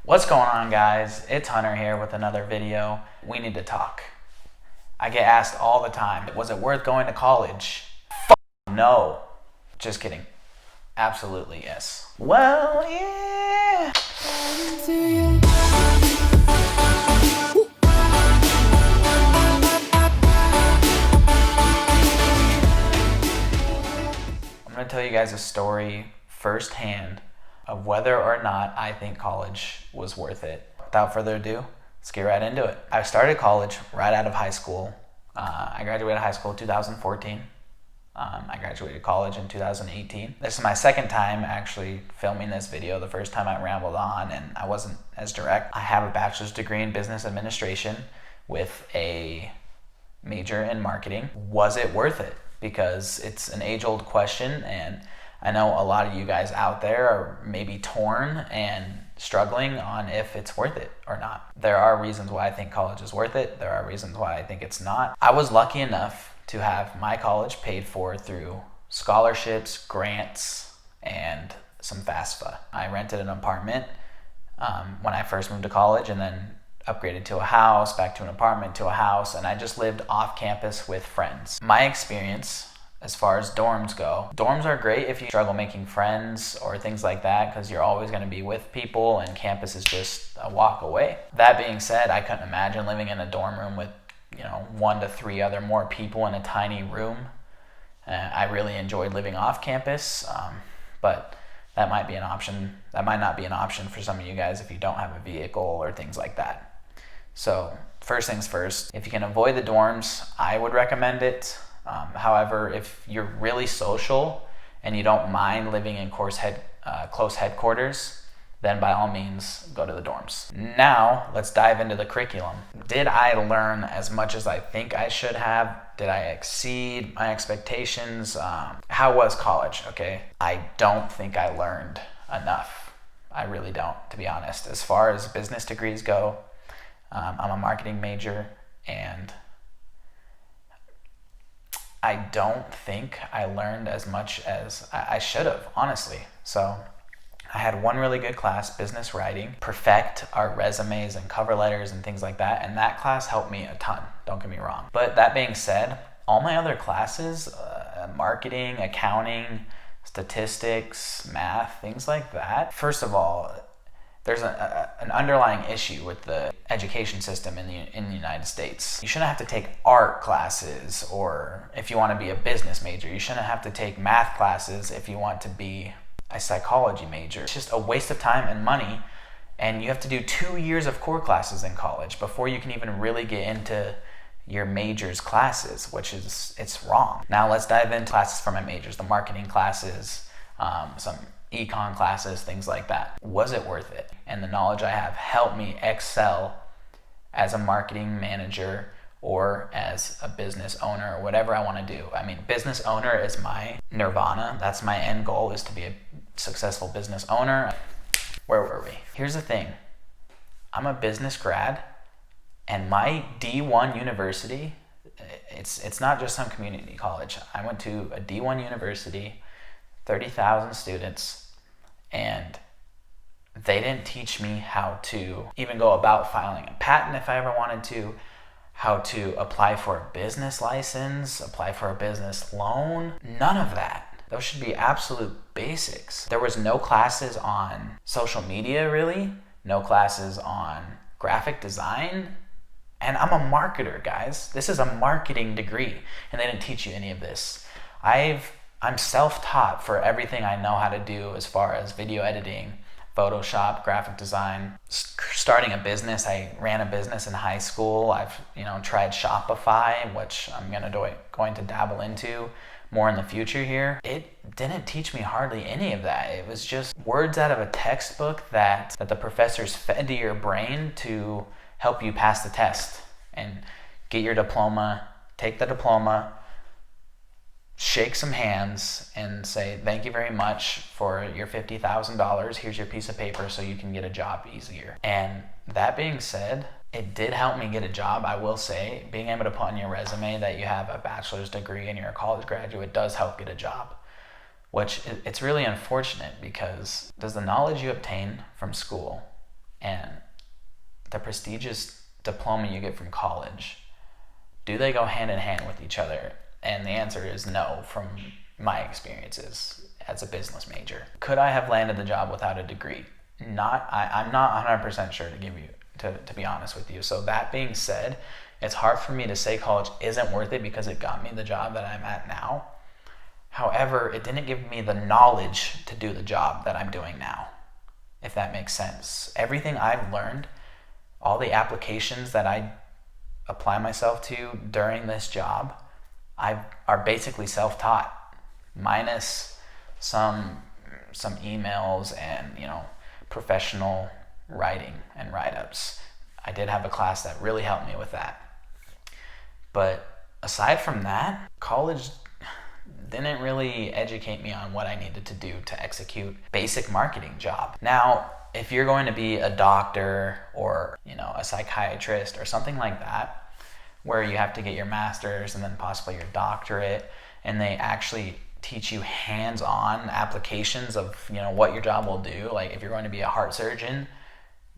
What's going on, guys? It's Hunter here with another video. We need to talk. I get asked all the time, was it worth going to college? No. Just kidding. Absolutely yes. Well, yeah. I'm going to tell you guys a story firsthand of whether or not I think college was worth it. Without further ado, let's get right into it. I started college right out of high school. I graduated high school in 2014. I graduated college in 2018. This is my second time actually filming this video. The first time I rambled on and I wasn't as direct. I have a bachelor's degree in business administration with a major in marketing. Was it worth it? Because it's an age-old question, and I know a lot of you guys out there are maybe torn and struggling on if it's worth it or not. There are reasons why I think college is worth it. There are reasons why I think it's not. I was lucky enough to have my college paid for through scholarships, grants, and some FAFSA. I rented an apartment when I first moved to college, and then upgraded to a house, back to an apartment, to a house, and I just lived off campus with friends. My experience as far as dorms go, dorms are great if you struggle making friends or things like that, because you're always going to be with people and campus is just a walk away. That being said, I couldn't imagine living in a dorm room with 1 to 3 other more people in a tiny room. I really enjoyed living off campus, but that might be an option. That might not be an option for some of you guys if you don't have a vehicle or things like that. So first things first, if you can avoid the dorms, I would recommend it. However, if you're really social and you don't mind living in close headquarters, then by all means go to the dorms. Now let's dive into the curriculum. Did I learn as much as I think I should have? Did I exceed my expectations? How was college? Okay, I don't think I learned enough. I really don't, to be honest. As far as business degrees go, I'm a marketing major, and I don't think I learned as much as I should have, honestly. So I had one really good class, business writing, perfect our resumes and cover letters and things like that, and that class helped me a ton, don't get me wrong. But that being said, all my other classes, marketing, accounting, statistics, math, things like that, first of all, there's an underlying issue with the education system in the United States. You shouldn't have to take art classes, or if you want to be a business major. You shouldn't have to take math classes if you want to be a psychology major. It's just a waste of time and money, and you have to do 2 years of core classes in college before you can even really get into your major's classes, which is, it's wrong. Now let's dive into classes for my majors, the marketing classes, some econ classes, things like that. Was it worth it? And the knowledge I have helped me excel as a marketing manager or as a business owner, or whatever I want to do. I mean, business owner is my nirvana. That's my end goal, is to be a successful business owner. Where were we? Here's the thing. I'm a business grad, and my D1 university, it's not just some community college. I went to a D1 university, 30,000 students, and they didn't teach me how to even go about filing a patent if I ever wanted to, how to apply for a business license, apply for a business loan, none of that. Those should be absolute basics. There was no classes on social media, really, no classes on graphic design, and I'm a marketer, guys. This is a marketing degree, and they didn't teach you any of this. I'm self-taught for everything I know how to do as far as video editing, Photoshop, graphic design. Starting a business, I ran a business in high school. I've tried Shopify, which I'm going to dabble into more in the future here. It didn't teach me hardly any of that. It was just words out of a textbook that the professors fed to your brain to help you pass the test and get your diploma, take the diploma, shake some hands and say, thank you very much for your $50,000. Here's your piece of paper so you can get a job easier. And that being said, it did help me get a job. I will say, being able to put on your resume that you have a bachelor's degree and you're a college graduate does help get a job, which it's really unfortunate, because does the knowledge you obtain from school and the prestigious diploma you get from college, do they go hand in hand with each other? And the answer is no, from my experiences as a business major. Could I have landed the job without a degree? I'm not 100% sure, to be honest with you. So that being said, it's hard for me to say college isn't worth it because it got me the job that I'm at now. However, it didn't give me the knowledge to do the job that I'm doing now, if that makes sense. Everything I've learned, all the applications that I apply myself to during this job, are basically self-taught, minus some emails and, professional writing and write-ups. I did have a class that really helped me with that. But aside from that, college didn't really educate me on what I needed to do to execute basic marketing job. Now, if you're going to be a doctor or, a psychiatrist or something like that, where you have to get your master's and then possibly your doctorate, and they actually teach you hands-on applications of, what your job will do. Like if you're going to be a heart surgeon,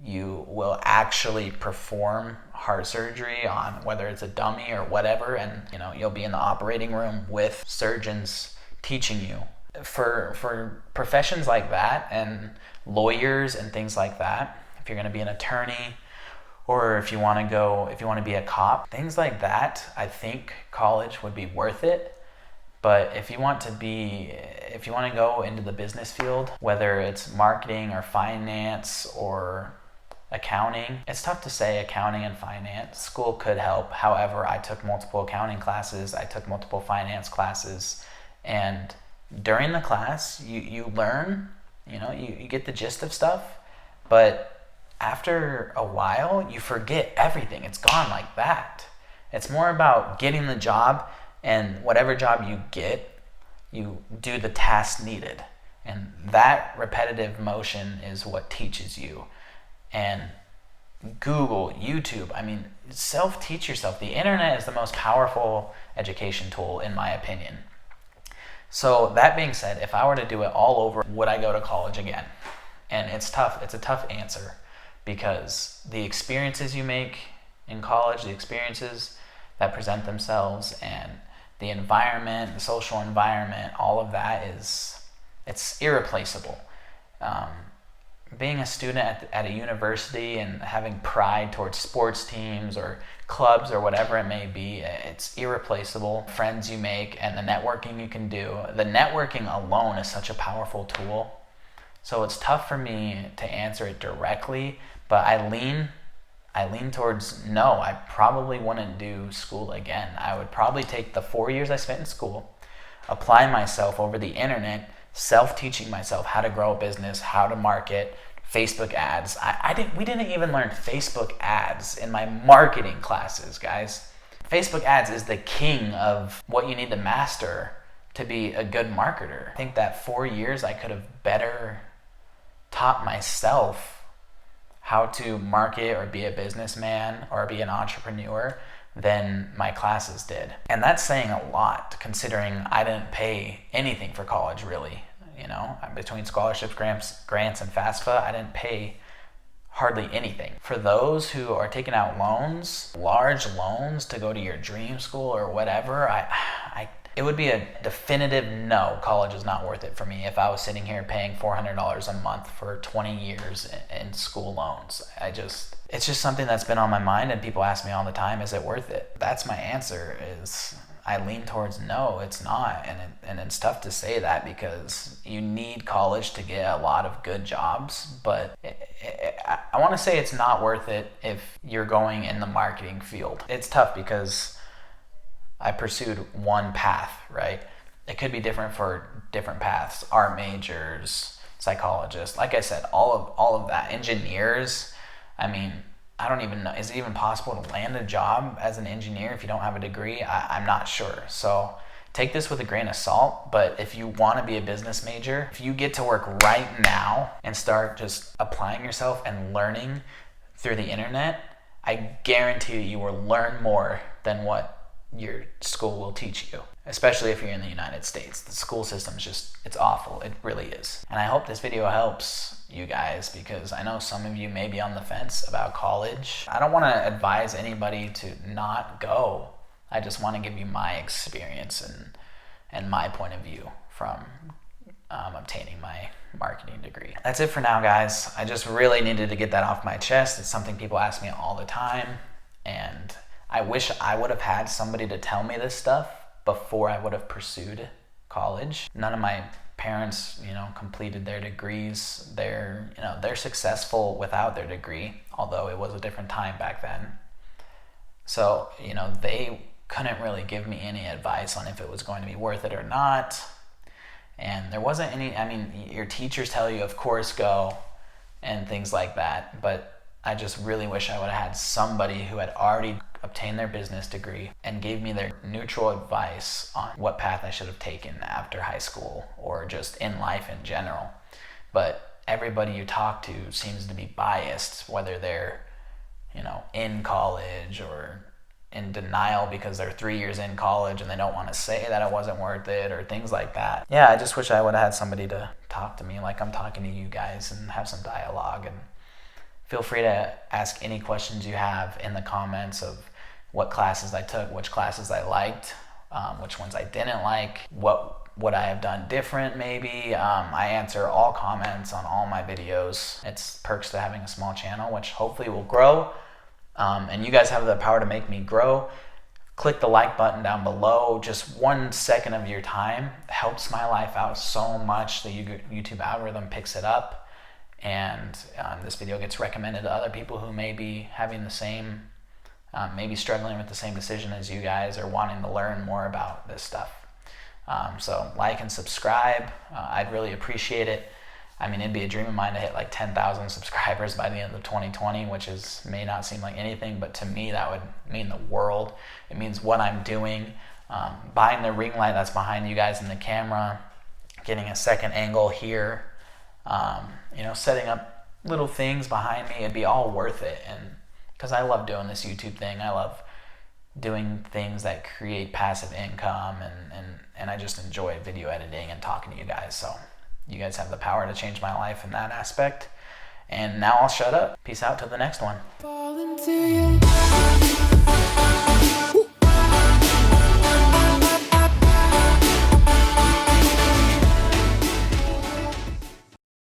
you will actually perform heart surgery on whether it's a dummy or whatever, and you'll be in the operating room with surgeons teaching you. For professions like that, and lawyers and things like that, if you're going to be an attorney, or if you want to be a cop, things like that, I think college would be worth it. But if you want to go into the business field, whether it's marketing or finance or accounting, it's tough to say accounting and finance. School could help. However, I took multiple accounting classes, I took multiple finance classes, and during the class, you learn, you get the gist of stuff, but after a while, you forget everything. It's gone like that. It's more about getting the job, and whatever job you get, you do the task needed. And that repetitive motion is what teaches you. And Google, YouTube, self-teach yourself. The internet is the most powerful education tool, in my opinion. So that being said, if I were to do it all over, would I go to college again? And it's tough. It's a tough answer, because the experiences you make in college, the experiences that present themselves, and the environment, the social environment, all of that it's irreplaceable. Being a student at a university and having pride towards sports teams or clubs or whatever it may be, it's irreplaceable. Friends you make and the networking you can do. The networking alone is such a powerful tool. So it's tough for me to answer it directly, but I lean towards no. I probably wouldn't do school again. I would probably take the 4 years I spent in school, apply myself over the internet, self-teaching myself how to grow a business, how to market, Facebook ads. We didn't even learn Facebook ads in my marketing classes, guys. Facebook ads is the king of what you need to master to be a good marketer. I think that 4 years I could have better taught myself how to market or be a businessman or be an entrepreneur than my classes did. And that's saying a lot, considering I didn't pay anything for college, really. Between scholarships, grants, and FAFSA, I didn't pay hardly anything. For those who are taking out loans, large loans to go to your dream school or whatever, it would be a definitive no. College is not worth it for me if I was sitting here paying $400 a month for 20 years in school loans. It's just something that's been on my mind, and people ask me all the time, is it worth it? That's my answer, is I lean towards no, it's not. And it's tough to say that because you need college to get a lot of good jobs, but I want to say it's not worth it if you're going in the marketing field. It's tough because I pursued one path, right? It could be different for different paths. Art majors, psychologists, like I said, all of that. Engineers, I don't even know. Is it even possible to land a job as an engineer if you don't have a degree? I'm not sure. So take this with a grain of salt, but if you want to be a business major, if you get to work right now and start just applying yourself and learning through the internet, I guarantee you will learn more than what your school will teach you. especially if you're in the United States. The school system is just, it's awful. It really is. And I hope this video helps you guys, because I know some of you may be on the fence about college. I don't want to advise anybody to not go. I just want to give you my experience and my point of view from obtaining my marketing degree. That's it for now, guys. I just really needed to get that off my chest. It's something people ask me all the time, and I wish I would have had somebody to tell me this stuff before I would have pursued college. None of my parents, completed their degrees. They're successful without their degree, although it was a different time back then. So, they couldn't really give me any advice on if it was going to be worth it or not. And there wasn't any, your teachers tell you, of course, go, and things like that. But I just really wish I would have had somebody who had already obtained their business degree and gave me their neutral advice on what path I should have taken after high school or just in life in general. But everybody you talk to seems to be biased, whether they're, in college or in denial because they're 3 years in college and they don't want to say that it wasn't worth it or things like that. Yeah, I just wish I would have had somebody to talk to me like I'm talking to you guys and have some dialogue. And feel free to ask any questions you have in the comments of what classes I took, which classes I liked, which ones I didn't like, what would I have done different maybe. I answer all comments on all my videos. It's perks to having a small channel, which hopefully will grow. And you guys have the power to make me grow. Click the like button down below. Just 1 second of your time helps my life out so much. The YouTube algorithm picks it up, and this video gets recommended to other people who may be having the same, maybe struggling with the same decision as you guys or wanting to learn more about this stuff. So like and subscribe. I'd really appreciate it. It'd be a dream of mine to hit like 10,000 subscribers by the end of 2020, which may not seem like anything, but to me that would mean the world. It means what I'm doing, buying the ring light that's behind you guys in the camera, getting a second angle here, setting up little things behind me. It'd be all worth it. And because I love doing this YouTube thing, I love doing things that create passive income, and I just enjoy video editing and talking to you guys. So you guys have the power to change my life in that aspect. And now I'll shut up. Peace out till the next one.